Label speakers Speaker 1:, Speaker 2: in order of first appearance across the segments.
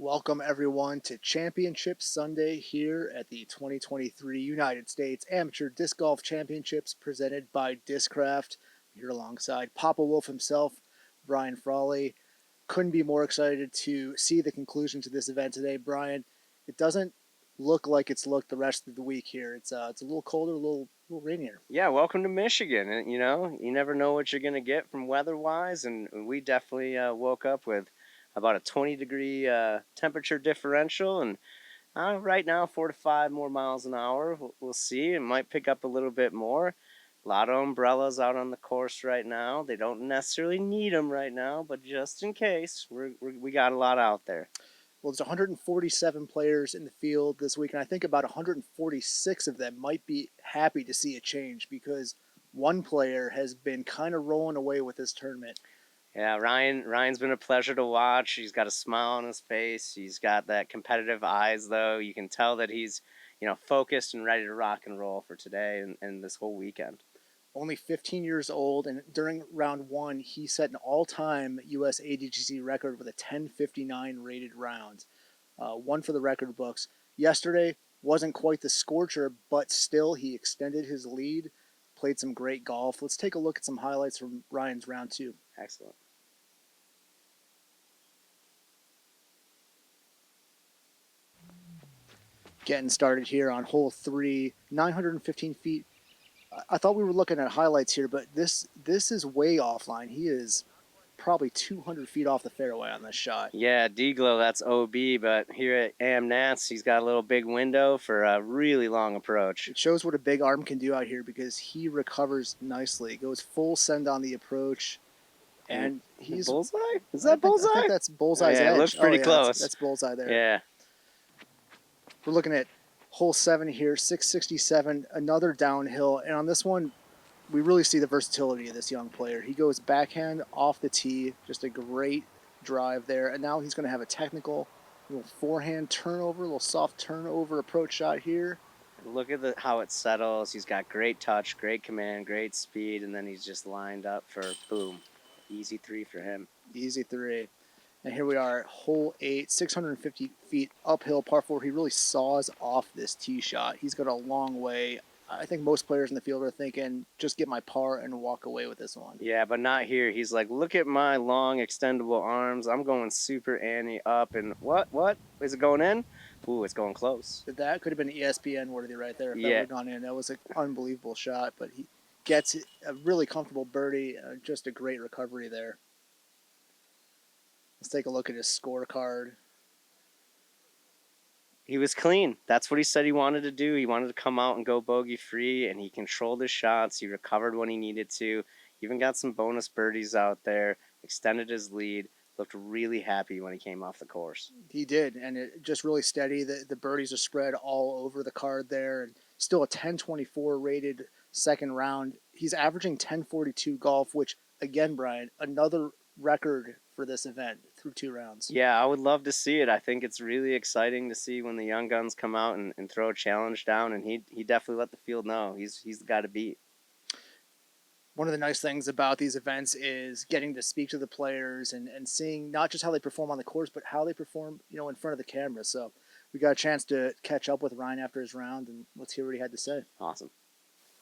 Speaker 1: Welcome everyone to Championship Sunday here at the 2023 United States Amateur Disc Golf Championships presented by Discraft. Here alongside Papa Wolf himself, Brian Frawley. Couldn't be more excited to see the conclusion to this event today, Brian. It doesn't look like it's looked the rest of the week here. It's a little colder, a little rainier.
Speaker 2: Yeah, welcome to Michigan. And, you never know what you're going to get from weather-wise, and we definitely woke up with about a 20-degree temperature differential, and right now 4 to 5 more miles an hour. We'll see. It might pick up a little bit more. A lot of umbrellas out on the course right now. They don't necessarily need them right now, but just in case, we got a lot out there.
Speaker 1: Well, there's 147 players in the field this week, and I think about 146 of them might be happy to see a change because one player has been kind of rolling away with this tournament.
Speaker 2: Yeah, Ryan's been a pleasure to watch. He's got a smile on his face. He's got that competitive eyes, though. You can tell that he's, focused and ready to rock and roll for today and this whole weekend.
Speaker 1: Only 15 years old, and during round one, he set an all-time U.S. ADGC record with a 10:59 rated round. One for the record books. Yesterday wasn't quite the scorcher, but still he extended his lead, played some great golf. Let's take a look at some highlights from Ryan's round two.
Speaker 2: Excellent.
Speaker 1: Getting started here on hole 3, 915 feet. I thought we were looking at highlights here, but this is way offline. He is probably 200 feet off the fairway on this shot.
Speaker 2: Yeah, D-Glow, that's OB, but here at AM Nats, he's got a little big window for a really long approach.
Speaker 1: It shows what a big arm can do out here because he recovers nicely. Goes full send on the approach, and he's
Speaker 2: bullseye. Is that bullseye?
Speaker 1: I think that's bullseye's edge.
Speaker 2: Yeah, it looks pretty close.
Speaker 1: That's bullseye there.
Speaker 2: Yeah.
Speaker 1: We're looking at hole 7 here, 667, another downhill, and on this one, we really see the versatility of this young player. He goes backhand off the tee, just a great drive there, and now he's going to have a technical little forehand turnover, little soft turnover approach shot here.
Speaker 2: Look at how it settles. He's got great touch, great command, great speed, and then he's just lined up for boom. Easy 3 for him.
Speaker 1: Easy 3. And here we are at hole 8, 650 feet uphill, par 4. He really saws off this tee shot. He's got a long way. I think most players in the field are thinking, just get my par and walk away with this one.
Speaker 2: Yeah, but not here. He's like, look at my long, extendable arms. I'm going super ante up. And what? Is it going in? Ooh, it's going close.
Speaker 1: That could have been ESPN worthy right there if
Speaker 2: yeah.
Speaker 1: that would have gone in. That was an unbelievable shot, but he gets a really comfortable birdie. Just a great recovery there. Let's take a look at his scorecard.
Speaker 2: He was clean. That's what he said he wanted to do. He wanted to come out and go bogey free, and he controlled his shots. He recovered when he needed to. Even got some bonus birdies out there, extended his lead, looked really happy when he came off the course.
Speaker 1: He did, and it just really steady. The birdies are spread all over the card there, and still a 1024 rated second round. He's averaging 1042 golf, which, again, Brian, another record for this event through 2 rounds.
Speaker 2: Yeah, I would love to see it. I think it's really exciting to see when the young guns come out and throw a challenge down, and he definitely let the field know he's the guy to beat.
Speaker 1: One of the nice things about these events is getting to speak to the players and seeing not just how they perform on the course, but how they perform, in front of the camera. So we got a chance to catch up with Ryan after his round, and let's hear what he had to say.
Speaker 2: Awesome.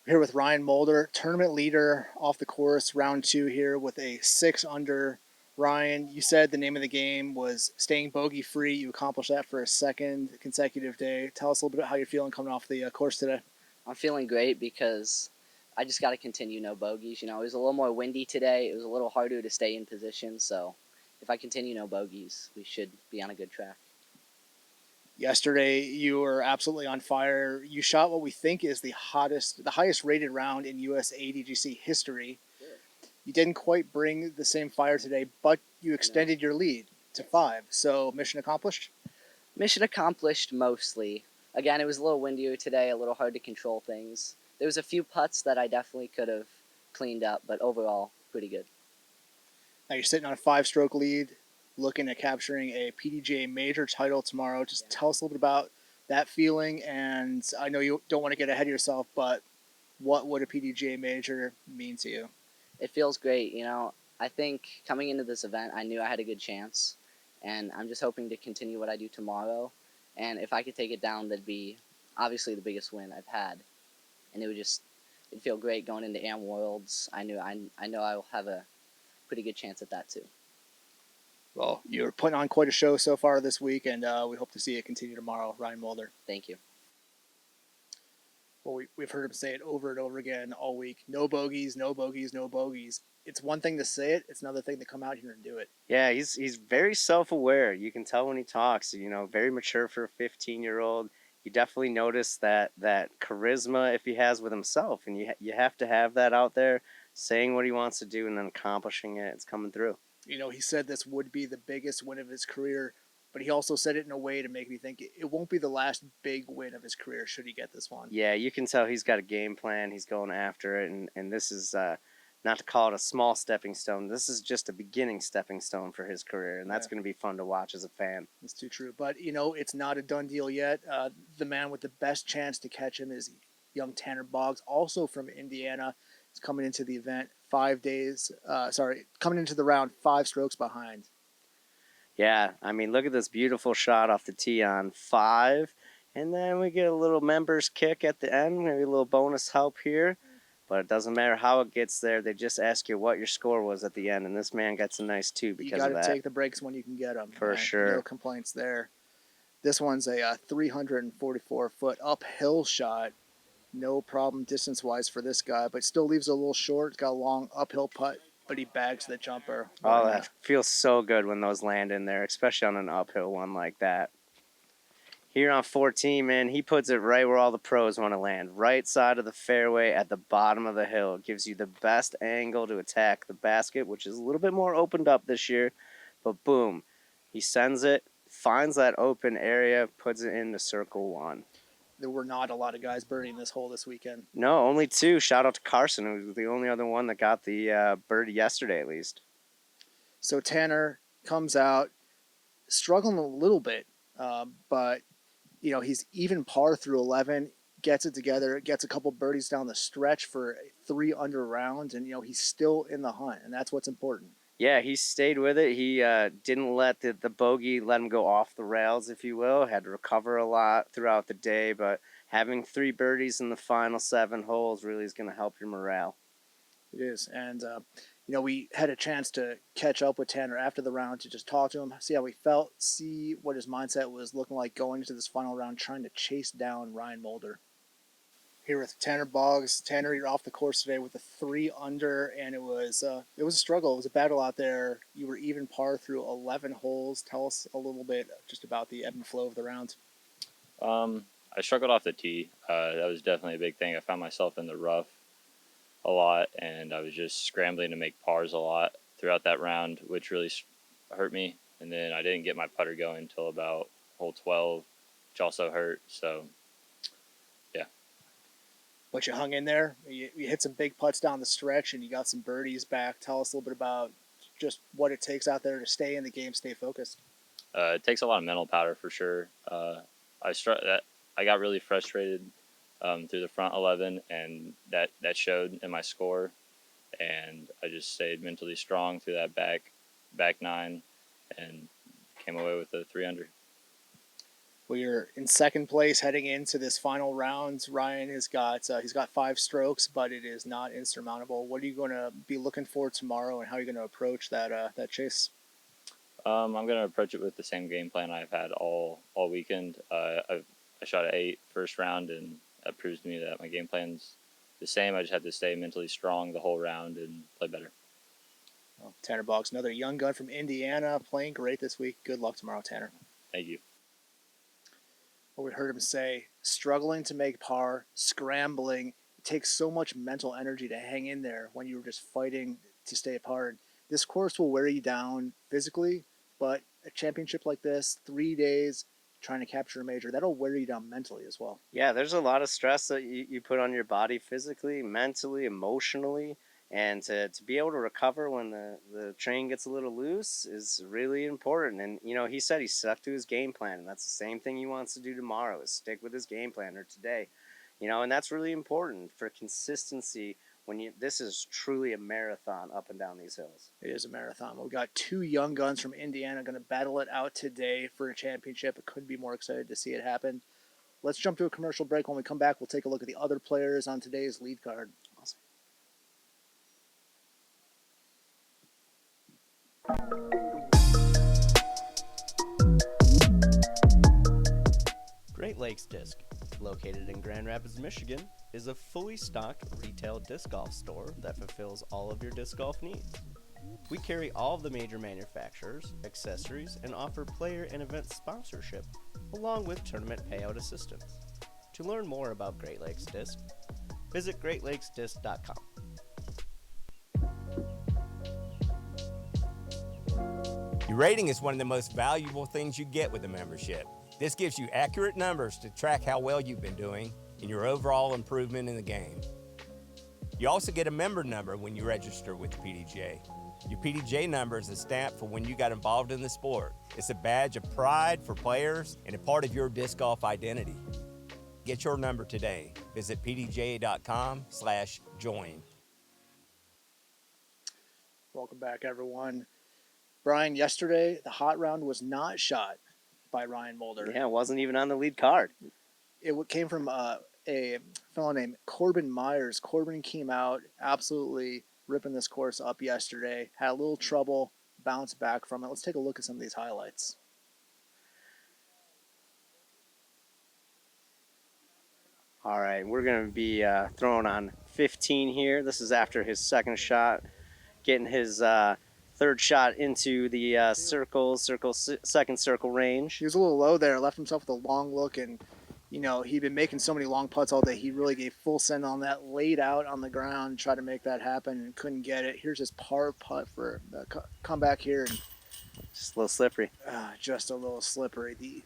Speaker 1: Here with Ryan Mulder, tournament leader off the course, round 2 here with a 6 under. Ryan, you said the name of the game was staying bogey free. You accomplished that for a second consecutive day. Tell us a little bit about how you're feeling coming off the course today.
Speaker 3: I'm feeling great because I just got to continue no bogeys. It was a little more windy today. It was a little harder to stay in position. So if I continue no bogeys, we should be on a good track.
Speaker 1: Yesterday, you were absolutely on fire. You shot what we think is the highest rated round in US ADGC history. You didn't quite bring the same fire today, but you extended your lead to 5. So mission accomplished?
Speaker 3: Mission accomplished mostly. Again, it was a little windier today, a little hard to control things. There was a few putts that I definitely could have cleaned up, but overall, pretty good.
Speaker 1: Now you're sitting on a 5-stroke lead, looking at capturing a PDGA major title tomorrow. Just tell us a little bit about that feeling, and I know you don't want to get ahead of yourself, but what would a PDGA major mean to you?
Speaker 3: It feels great. I think coming into this event, I knew I had a good chance. and I'm just hoping to continue what I do tomorrow. And if I could take it down, that'd be obviously the biggest win I've had, and it'd feel great going into Am Worlds. I know I will have a pretty good chance at that too.
Speaker 1: Well, you're putting on quite a show so far this week, and we hope to see it continue tomorrow, Ryan Mulder.
Speaker 3: Thank you.
Speaker 1: Well, we've heard him say it over and over again all week. No bogeys, no bogeys, no bogeys. It's one thing to say it. It's another thing to come out here and do it.
Speaker 2: Yeah, he's very self-aware. You can tell when he talks. Very mature for a 15-year-old. You definitely notice that charisma if he has with himself, and you have to have that out there, saying what he wants to do and then accomplishing it. It's coming through.
Speaker 1: He said this would be the biggest win of his career, but he also said it in a way to make me think it won't be the last big win of his career should he get this one.
Speaker 2: Yeah, you can tell he's got a game plan. He's going after it, and this is not to call it a small stepping stone. This is just a beginning stepping stone for his career, and that's going to be fun to watch as a fan.
Speaker 1: It's too true. But, it's not a done deal yet. The man with the best chance to catch him is young Tanner Boggs, also from Indiana. He's coming into the event coming into the round 5 strokes behind.
Speaker 2: Yeah, I mean, look at this beautiful shot off the tee on 5. And then we get a little members kick at the end, maybe a little bonus help here. But it doesn't matter how it gets there. They just ask you what your score was at the end, and this man gets a nice 2 because of that.
Speaker 1: You got to take the breaks when you can get them.
Speaker 2: For sure.
Speaker 1: No complaints there. This one's a 344-foot uphill shot. No problem distance-wise for this guy, but still leaves a little short. He's got a long uphill putt, but he bags the jumper.
Speaker 2: Oh, that feels so good when those land in there, especially on an uphill one like that. Here on 14, man, he puts it right where all the pros want to land. Right side of the fairway at the bottom of the hill. It gives you the best angle to attack the basket, which is a little bit more opened up this year. But boom, he sends it, finds that open area, puts it into circle 1.
Speaker 1: There were not a lot of guys birdieing this hole this weekend.
Speaker 2: No, only 2. Shout out to Carson, who was the only other one that got the birdie yesterday at least.
Speaker 1: So Tanner comes out struggling a little bit, but he's even par through 11, gets it together, gets a couple birdies down the stretch for a 3 under round, and he's still in the hunt, and that's what's important.
Speaker 2: Yeah, he stayed with it. He didn't let the bogey let him go off the rails, if you will. Had to recover a lot throughout the day, but having 3 birdies in the final 7 holes really is going to help your morale.
Speaker 1: It is, and we had a chance to catch up with Tanner after the round to just talk to him, see how he felt, see what his mindset was looking like going into this final round, trying to chase down Ryan Mulder. Here with Tanner Boggs. Tanner, you're off the course today with a 3 under, and it was a struggle. It was a battle out there. You were even par through 11 holes. Tell us a little bit just about the ebb and flow of the round.
Speaker 4: I struggled off the tee. That was definitely a big thing. I found myself in the rough a lot, and I was just scrambling to make pars a lot throughout that round, which really hurt me. And then I didn't get my putter going until about hole 12, which also hurt. So, yeah.
Speaker 1: But you hung in there. You hit some big putts down the stretch, and you got some birdies back. Tell us a little bit about just what it takes out there to stay in the game, stay focused.
Speaker 4: It takes a lot of mental powder for sure. I got really frustrated through the front 11, and that showed in my score. And I just stayed mentally strong through that back 9, and came away with a 3 under.
Speaker 1: Well, you're in second place heading into this final round. Ryan has got he's got 5 strokes, but it is not insurmountable. What are you going to be looking for tomorrow, and how are you going to approach that chase?
Speaker 4: I'm going to approach it with the same game plan I've had all weekend. I shot an 8 first round, and that proves to me that my game plan's the same. I just have to stay mentally strong the whole round and play better.
Speaker 1: Well, Tanner Boggs, another young gun from Indiana, playing great this week. Good luck tomorrow, Tanner.
Speaker 4: Thank you.
Speaker 1: Well, we heard him say, struggling to make par, scrambling. It takes so much mental energy to hang in there when you're just fighting to stay apart. This course will wear you down physically, but a championship like this, 3 days, trying to capture a major, that'll wear you down mentally as well.
Speaker 2: Yeah, there's a lot of stress that you put on your body physically, mentally, emotionally, and to be able to recover when the train gets a little loose is really important. And, he said he stuck to his game plan, and that's the same thing he wants to do tomorrow, is stick with his game plan, or today. And that's really important for consistency This is truly a marathon up and down these hills.
Speaker 1: It is a marathon. We've got two young guns from Indiana going to battle it out today for a championship. I couldn't be more excited to see it happen. Let's jump to a commercial break. When we come back, we'll take a look at the other players on today's lead card.
Speaker 2: Awesome.
Speaker 5: Great Lakes Disc, located in Grand Rapids, Michigan, is a fully stocked retail disc golf store that fulfills all of your disc golf needs. We carry all of the major manufacturers, accessories, and offer player and event sponsorship, along with tournament payout assistance. To learn more about Great Lakes Disc, visit greatlakesdisc.com.
Speaker 6: Your rating is one of the most valuable things you get with a membership. This gives you accurate numbers to track how well you've been doing and your overall improvement in the game. You also get a member number when you register with the PDGA. Your PDGA number is a stamp for when you got involved in the sport. It's a badge of pride for players and a part of your disc golf identity. Get your number today. Visit pdga.com/join.
Speaker 1: Welcome back, everyone. Brian, yesterday the hot round was not shot by Ryan Mulder.
Speaker 2: Yeah, it wasn't even on the lead card.
Speaker 1: It came from a fellow named Korbin Myers. Korbin came out absolutely ripping this course up yesterday. Had a little trouble, bounced back from it. Let's take a look at some of these highlights.
Speaker 2: All right, we're going to be throwing on 15 here. This is after his second shot, getting his third shot into the second circle range.
Speaker 1: He was a little low there, left himself with a long look, and he'd been making so many long putts all day. He really gave full send on that, laid out on the ground, tried to make that happen, and couldn't get it. Here's his par putt for the comeback here, and
Speaker 2: just a little slippery.
Speaker 1: Just a little slippery. The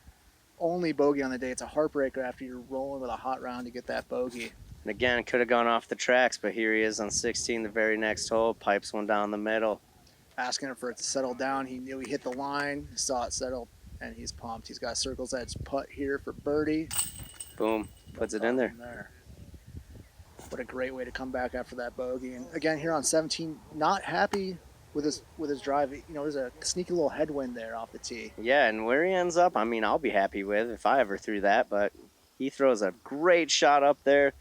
Speaker 1: only bogey on the day. It's a heartbreaker after you're rolling with a hot round to get that bogey.
Speaker 2: And again, could have gone off the tracks, but here he is on 16, the very next hole, pipes one down the middle.
Speaker 1: Asking him for it to settle down. He knew he hit the line, saw it settle, and he's pumped. He's got Circle's Edge putt here for birdie.
Speaker 2: Boom, puts it in there.
Speaker 1: What a great way to come back after that bogey. And again, here on 17, not happy with his drive. There's a sneaky little headwind there off the tee.
Speaker 2: Yeah, and where he ends up, I'll be happy with if I ever threw that, but he throws a great shot up there,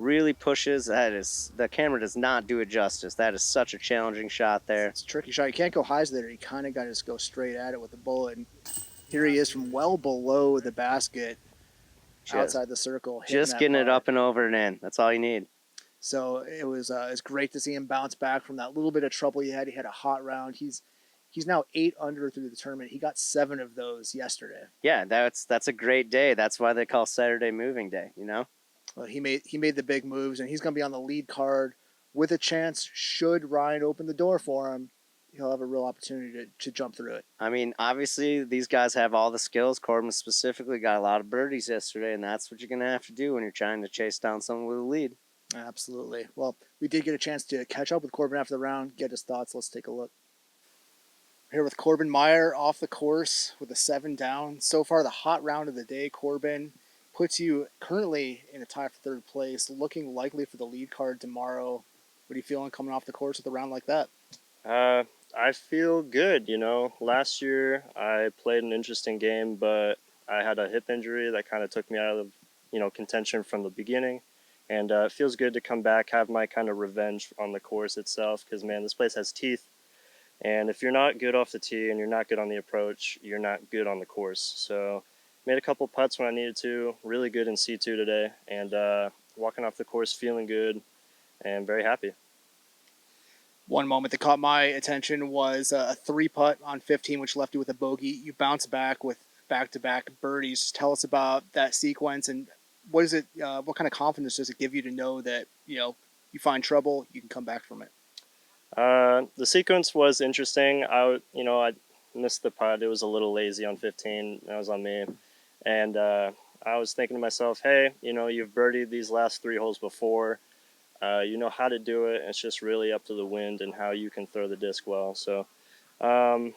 Speaker 2: really pushes. The camera does not do it justice. That is such a challenging shot there.
Speaker 1: It's a tricky shot. You can't go highs there. You kind of got to just go straight at it with the bullet. And here he is from well below the basket, outside the circle.
Speaker 2: Just getting it up and over and in. That's all you need.
Speaker 1: So it's great to see him bounce back from that little bit of trouble he had. He had a hot round. He's now 8 under through the tournament. He got 7 of those yesterday.
Speaker 2: Yeah, that's a great day. That's why they call Saturday moving day,
Speaker 1: Well, he made the big moves, and he's going to be on the lead card with a chance. Should Ryan open the door for him, he'll have a real opportunity to jump through it.
Speaker 2: Obviously, these guys have all the skills. Korbin specifically got a lot of birdies yesterday, and that's what you're going to have to do when you're trying to chase down someone with a lead.
Speaker 1: Absolutely. Well, we did get a chance to catch up with Korbin after the round, get his thoughts. Let's take a look. Here with Korbin Meyer off the course with a 7 down. So far, the hot round of the day, Korbin, puts you currently in a tie for third place, looking likely for the lead card tomorrow. What are you feeling coming off the course with a round like that?
Speaker 7: I feel good. Last year I played an interesting game, but I had a hip injury that kind of took me out of, contention from the beginning. And it feels good to come back, have my kind of revenge on the course itself, because, man, this place has teeth. And if you're not good off the tee and you're not good on the approach, you're not good on the course. So made a couple putts when I needed to, really good in C2 today, and walking off the course feeling good and very happy.
Speaker 1: One moment that caught my attention was a 3-putt on 15, which left you with a bogey. You bounce back with back-to-back birdies. Tell us about that sequence, and what is it? What kind of confidence does it give you to know that you find trouble, you can come back from it?
Speaker 7: The sequence was interesting. I missed the putt. It was a little lazy on 15. That was on me. And I was thinking to myself, hey, you've birdied these last 3 holes before. You know how to do it. It's just really up to the wind and how you can throw the disc well. So, I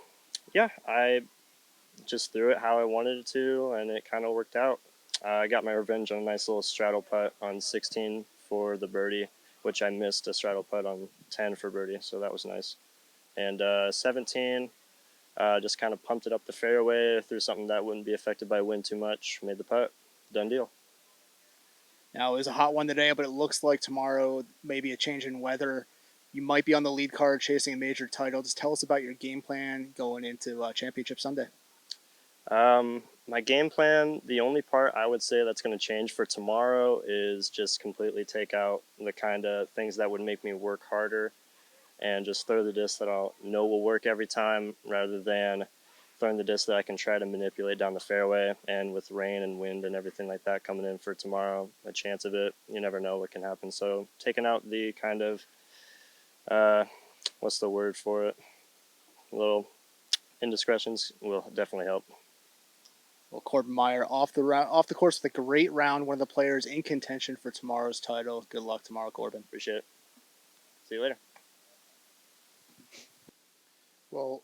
Speaker 7: just threw it how I wanted it to, and it kind of worked out. I got my revenge on a nice little straddle putt on 16 for the birdie, which I missed a straddle putt on 10 for birdie, so that was nice. And 17, just kind of pumped it up the fairway, threw something that wouldn't be affected by wind too much, made the putt, done deal.
Speaker 1: Now, it was a hot one today, but it looks like tomorrow, maybe a change in weather. You might be on the lead card chasing a major title. Just tell us about your game plan going into Championship Sunday.
Speaker 7: My game plan, the only part I would say that's going to change for tomorrow is just completely take out the kind of things that would make me work harder and just throw the disc that I'll know will work every time rather than throwing the disc that I can try to manipulate down the fairway. And with rain and wind and everything like that coming in for tomorrow, a chance of it, you never know what can happen. So taking out the kind of, what's the word for it? Little indiscretions will definitely help.
Speaker 1: Well, Korbin Meyer off the course with a great round, one of the players in contention for tomorrow's title. Good luck tomorrow, Korbin.
Speaker 7: Appreciate it. See you later.
Speaker 1: Well,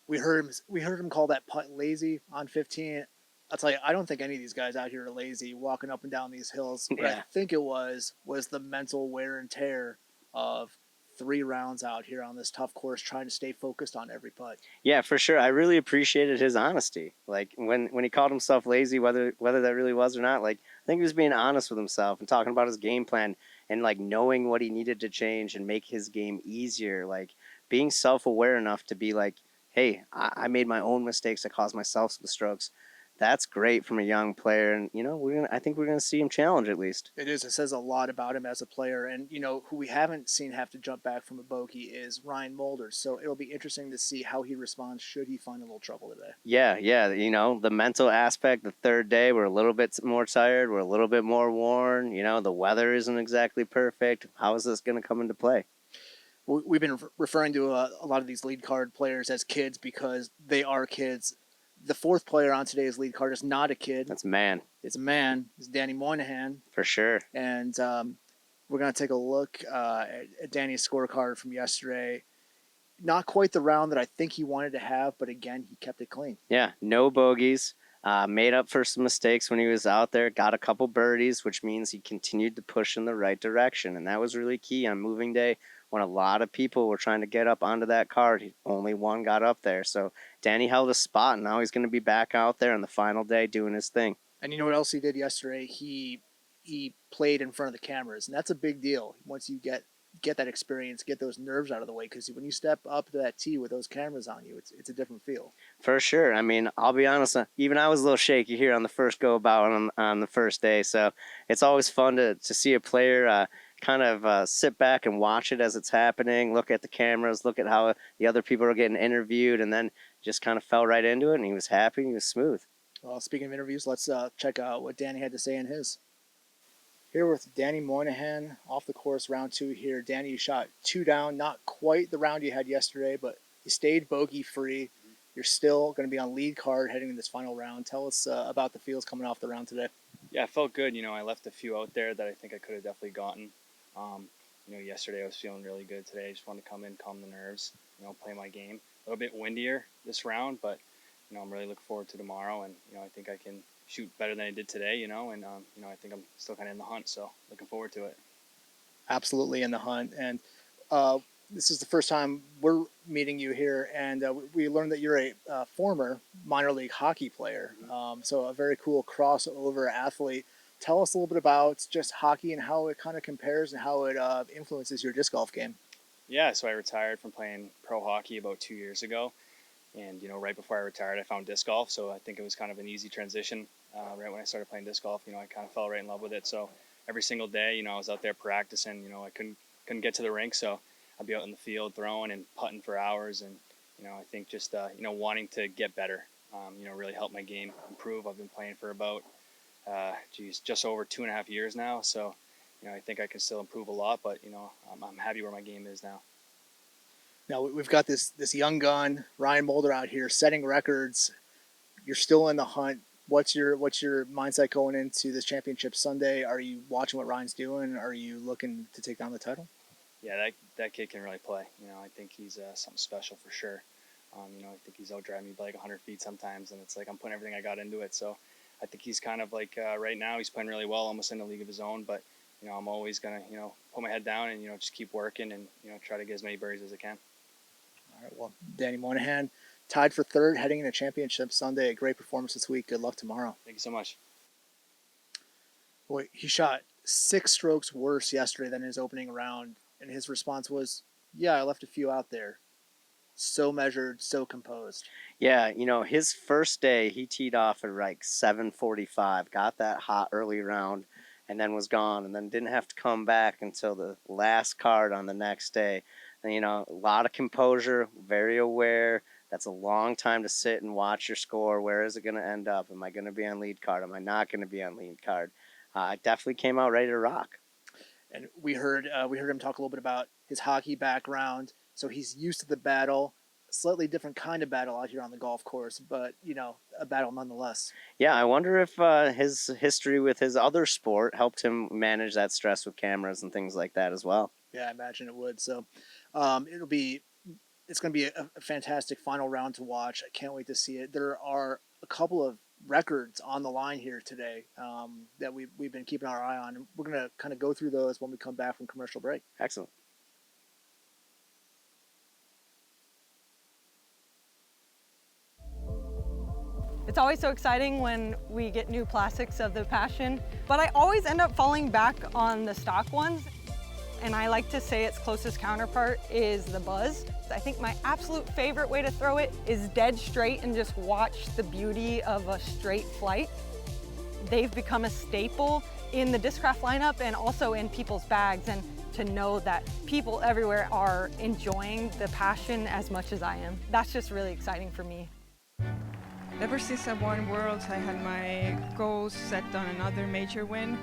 Speaker 1: we heard him call that putt lazy on 15. I'll tell you, I don't think any of these guys out here are lazy walking up and down these hills. What I think it was the mental wear and tear of 3 rounds out here on this tough course, trying to stay focused on every putt.
Speaker 2: Yeah, for sure. I really appreciated his honesty. Like when he called himself lazy, whether that really was or not, like I think he was being honest with himself and talking about his game plan and like knowing what he needed to change and make his game easier. Like being self-aware enough to be like, hey, I made my own mistakes that caused myself some strokes. That's great from a young player, and I think we're gonna see him challenge at least.
Speaker 1: It is. It says a lot about him as a player, and who we haven't seen have to jump back from a bogey is Ryan Mulder. So it'll be interesting to see how he responds should he find a little trouble today.
Speaker 2: Yeah. The mental aspect. The third day, we're a little bit more tired. We're a little bit more worn. The weather isn't exactly perfect. How is this gonna come into play?
Speaker 1: We've been referring to a lot of these lead card players as kids because they are kids. The 4th player on today's lead card is not a kid.
Speaker 2: That's a man.
Speaker 1: It's a man. It's Danny Moynihan.
Speaker 2: For sure.
Speaker 1: And we're going to take a look at Danny's scorecard from yesterday. Not quite the round that I think he wanted to have, but again, he kept it clean.
Speaker 2: Yeah, no bogeys. Made up for some mistakes when he was out there. Got a couple birdies, which means he continued to push in the right direction. And that was really key on moving day when a lot of people were trying to get up onto that card. Only one got up there. So Danny held a spot, and now he's going to be back out there on the final day doing his thing.
Speaker 1: And you know what else he did yesterday? He played in front of the cameras, and that's a big deal once you get that experience, get those nerves out of the way, because when you step up to that tee with those cameras on you, it's a different feel.
Speaker 2: For sure. I mean, I'll be honest, even I was a little shaky here on the first go about on the first day, so it's always fun to see a player kind of sit back and watch it as it's happening, look at the cameras, look at how the other people are getting interviewed, and then just kind of fell right into it, and he was happy, he was smooth.
Speaker 1: Well, speaking of interviews, let's check out what Danny had to say in his. Here with Danny Moynihan off the course, round 2 here. Danny, you shot 2 down, not quite the round you had yesterday, but you stayed bogey free. You're still going to be on lead card heading in this final round. Tell us about the feels coming off the round today.
Speaker 8: Yeah, I felt good. I left a few out there that I think I could have definitely gotten. Yesterday I was feeling really good. Today I just wanted to come in, calm the nerves, play my game. A little bit windier this round, but I'm really looking forward to tomorrow, and I think I can shoot better than I did today, and I think I'm still kind of in the hunt, so looking forward to it.
Speaker 1: Absolutely in the hunt, and this is the first time we're meeting you here, and we learned that you're a former minor league hockey player, so a very cool crossover athlete. Tell us a little bit about just hockey and how it kind of compares and how it influences your disc golf game.
Speaker 8: Yeah, so I retired from playing pro hockey about 2 years ago, and right before I retired, I found disc golf, so I think it was kind of an easy transition. Right when I started playing disc golf, I kind of fell right in love with it. So every single day, I was out there practicing. I couldn't get to the rink, so I'd be out in the field throwing and putting for hours. And I think just wanting to get better, really helped my game improve. I've been playing for about just over 2.5 years now. So I think I can still improve a lot, but I'm happy where my game is now.
Speaker 1: Now we've got this young gun, Ryan Mulder, out here setting records. You're still in the hunt. What's your mindset going into this championship Sunday? Are you watching what Ryan's doing? Are you looking to take down the title?
Speaker 8: Yeah, that kid can really play. I think he's something special for sure. I think he's out driving me by like 100 feet sometimes, and it's like I'm putting everything I got into it. So I think he's kind of like right now he's playing really well, almost in a league of his own. But I'm always gonna put my head down and just keep working and try to get as many birdies as I can.
Speaker 1: All right, well, Danny Moynihan, tied for third heading into Championship Sunday. A great performance this week. Good luck tomorrow.
Speaker 8: Thank you so much.
Speaker 1: Boy, he shot 6 strokes worse yesterday than his opening round, and his response was, "Yeah, I left a few out there." So measured, so composed.
Speaker 2: Yeah, his first day he teed off at like 7:45, got that hot early round, and then was gone, and then didn't have to come back until the last card on the next day. And, a lot of composure, very aware. That's a long time to sit and watch your score. Where is it going to end up? Am I going to be on lead card? Am I not going to be on lead card? I definitely came out ready to rock.
Speaker 1: And we heard him talk a little bit about his hockey background. So he's used to the battle, slightly different kind of battle out here on the golf course, but a battle nonetheless.
Speaker 2: Yeah, I wonder if his history with his other sport helped him manage that stress with cameras and things like that as well.
Speaker 1: Yeah, I imagine it would. So it's going to be a fantastic final round to watch. I can't wait to see it. There are a couple of records on the line here today that we've been keeping our eye on, and we're going to kind of go through those when we come back from commercial break.
Speaker 2: Excellent.
Speaker 9: It's always so exciting when we get new plastics of the Passion, but I always end up falling back on the stock ones. And I like to say its closest counterpart is the Buzz. I think my absolute favorite way to throw it is dead straight and just watch the beauty of a straight flight. They've become a staple in the Discraft lineup and also in people's bags, and to know that people everywhere are enjoying the Passion as much as I am. That's just really exciting for me.
Speaker 10: Ever since I won Worlds, I had my goals set on another major win.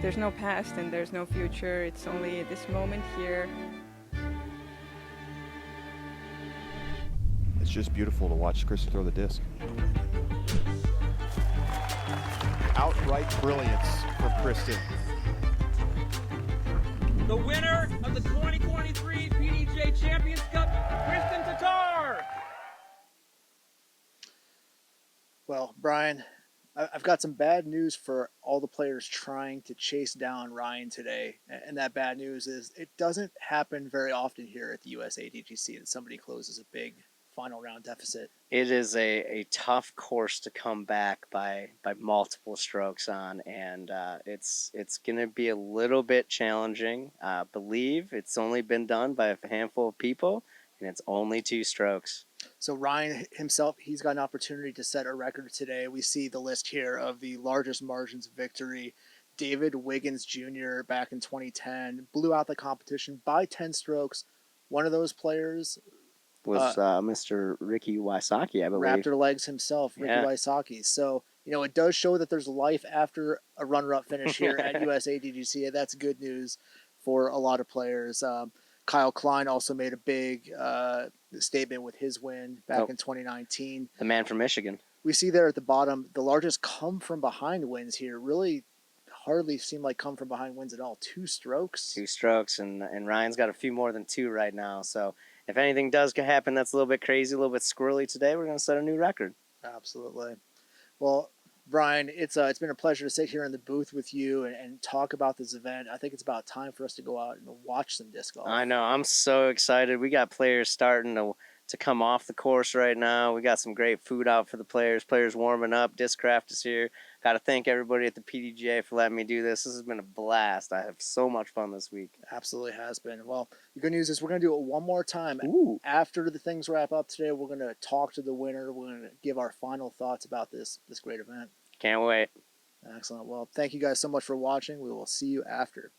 Speaker 10: There's no past and there's no future. It's only this moment here.
Speaker 11: It's just beautiful to watch Chris throw the disc. Outright brilliance from Kristen.
Speaker 12: The winner of the 2023 PDGA Champions Cup, Kristen Tatar.
Speaker 1: Well, Brian, I've got some bad news for all the players trying to chase down Ryan today. And that bad news is it doesn't happen very often here at the USA DGC that somebody closes a big final round deficit.
Speaker 2: It is a tough course to come back by multiple strokes on, and it's going to be a little bit challenging. Believe it's only been done by a handful of people, and it's only 2 strokes.
Speaker 1: So Ryan himself, he's got an opportunity to set a record today. We see the list here of the largest margins of victory. David Wiggins Jr. back in 2010 blew out the competition by 10 strokes. One of those players
Speaker 2: was Mr. Ricky Wysocki, I believe.
Speaker 1: Raptor Legs himself, Ricky Wysocki. So, it does show that there's life after a runner-up finish here at USA DGC. That's good news for a lot of players. Kyle Klein also made a big statement with his win back in 2019.
Speaker 2: The man from Michigan.
Speaker 1: We see there at the bottom, the largest come-from-behind wins here really hardly seem like come-from-behind wins at all. 2 strokes.
Speaker 2: 2 strokes, and Ryan's got a few more than 2 right now. So if anything does happen that's a little bit crazy, a little bit squirrely today, we're going to set a new record.
Speaker 1: Absolutely. Well, Brian, it's been a pleasure to sit here in the booth with you and talk about this event. I think it's about time for us to go out and watch some disc golf.
Speaker 2: I know. I'm so excited. We got players starting to come off the course right now. We got some great food out for the players. Players warming up. Discraft is here. Got to thank everybody at the PDGA for letting me do this. This has been a blast. I have so much fun this week.
Speaker 1: Absolutely has been. Well, the good news is we're going to do it one more time.
Speaker 2: Ooh.
Speaker 1: After the things wrap up today, we're going to talk to the winner. We're going to give our final thoughts about this great event.
Speaker 2: Can't wait.
Speaker 1: Excellent. Well, thank you guys so much for watching. We will see you after.